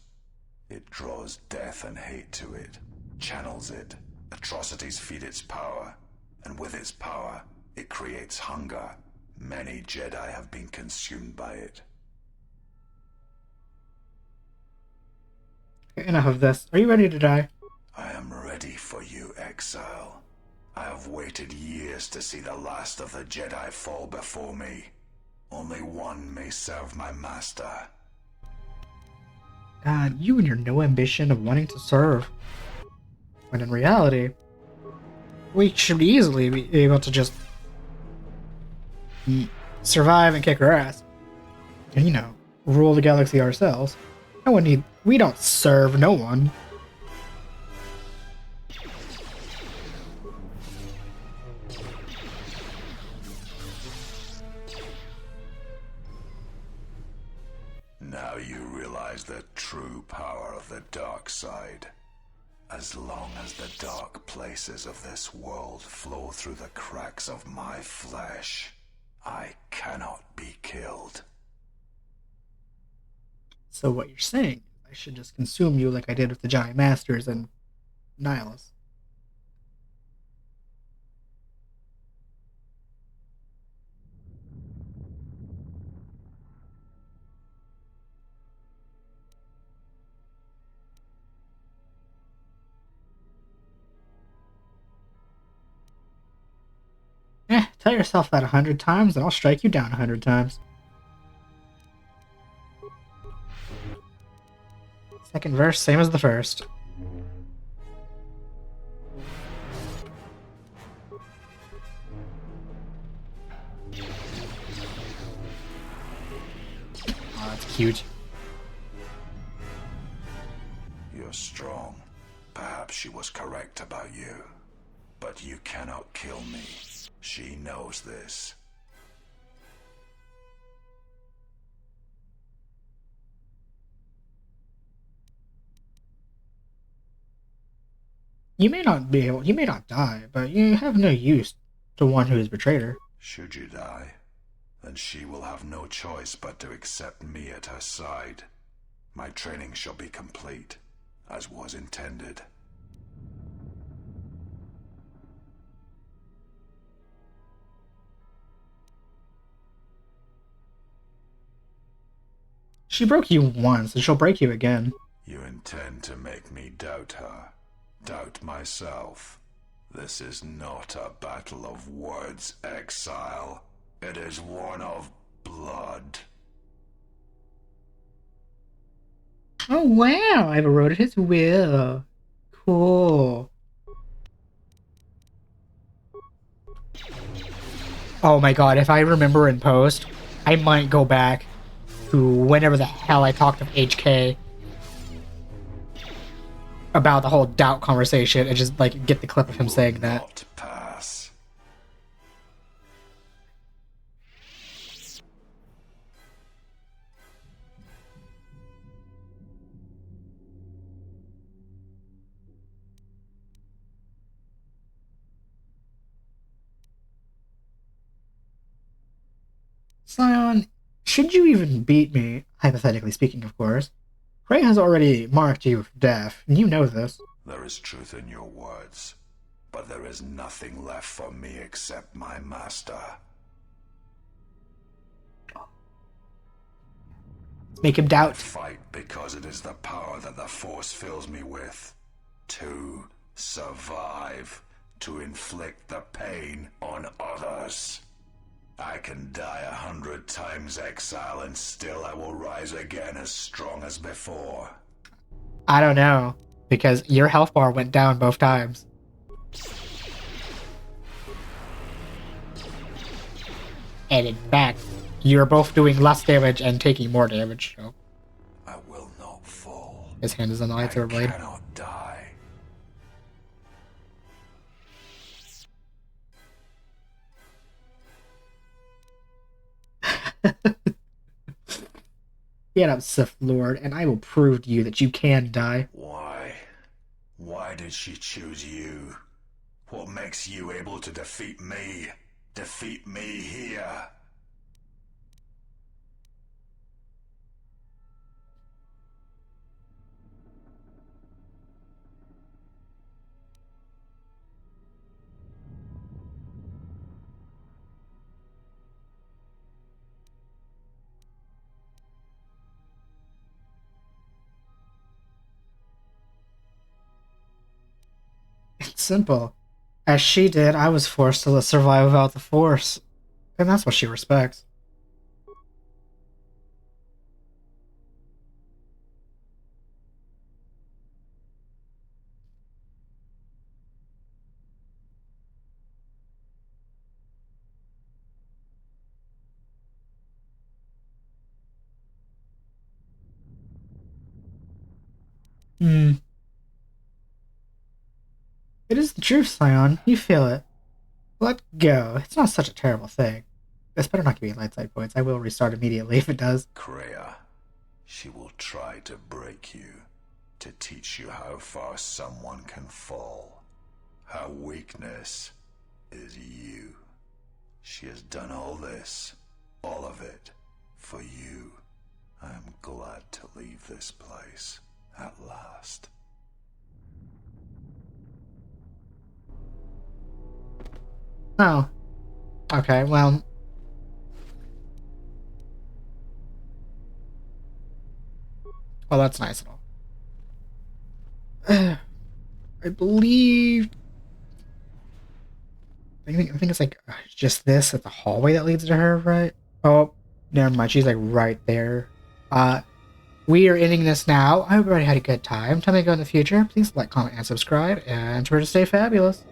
It draws death and hate to it, channels it, atrocities feed its power, and with its power, it creates hunger. Many Jedi have been consumed by it. Okay, enough of this. Are you ready to die? I am ready for you, exile. I have waited years to see the last of the Jedi fall before me. Only one may serve my master. God, you and your no ambition of wanting to serve. When in reality, we should easily be able to just survive and kick her ass. And, you know, rule the galaxy ourselves. We don't serve no one. Now you realize the true power of the dark side. As long as the dark places of this world flow through the cracks of my flesh, I cannot be killed. So what you're saying, I should just consume you like I did with the Giant Masters and Nihilus. Tell yourself that 100 times and I'll strike you down 100 times. Second verse, same as the first. Oh, that's cute. You're strong. Perhaps she was correct about you. But you cannot kill me. She knows this. You may not die, but you have no use to one who has betrayed her. Should you die, then she will have no choice but to accept me at her side. My training shall be complete, as was intended. She broke you once, and she'll break you again. You intend to make me doubt her, doubt myself. This is not a battle of words, exile. It is one of blood. Oh wow, I've eroded his will. Cool. Oh my god, if I remember in post, I might go back to whenever the hell I talked to HK about the whole doubt conversation and just like get the clip of him saying that. Not pass. Scion, should you even beat me, hypothetically speaking, of course, Cray has already marked you for death, and you know this. There is truth in your words, but there is nothing left for me except my master. Make him doubt. I fight because it is the power that the Force fills me with. To survive, to inflict the pain on others. I can die 100 times exile and still I will rise again as strong as before. I don't know, because your health bar went down both times. And in fact, you're both doing less damage and taking more damage, so. I will not fall. His hand is on the lightsaber blade. I cannot die. Get up, Sith Lord, and I will prove to you that you can die. Why? Why did she choose you? What makes you able to defeat me? Defeat me here? It's simple. As she did, I was forced to survive without the Force. And that's what she respects. It is the truth, Scion. You feel it. Let go. It's not such a terrible thing. This better not give me light side points. I will restart immediately if it does. Kreia, she will try to break you, to teach you how far someone can fall. Her weakness is you. She has done all this, all of it, for you. I am glad to leave this place, at last. Oh. Okay, well. Well, that's nice and all. I believe... I think it's like just this at the hallway that leads to her, right? Oh, never mind. She's like right there. We are ending this now. I hope everybody had a good time. Tell me to go in the future. Please like, comment, and subscribe. And remember to stay fabulous.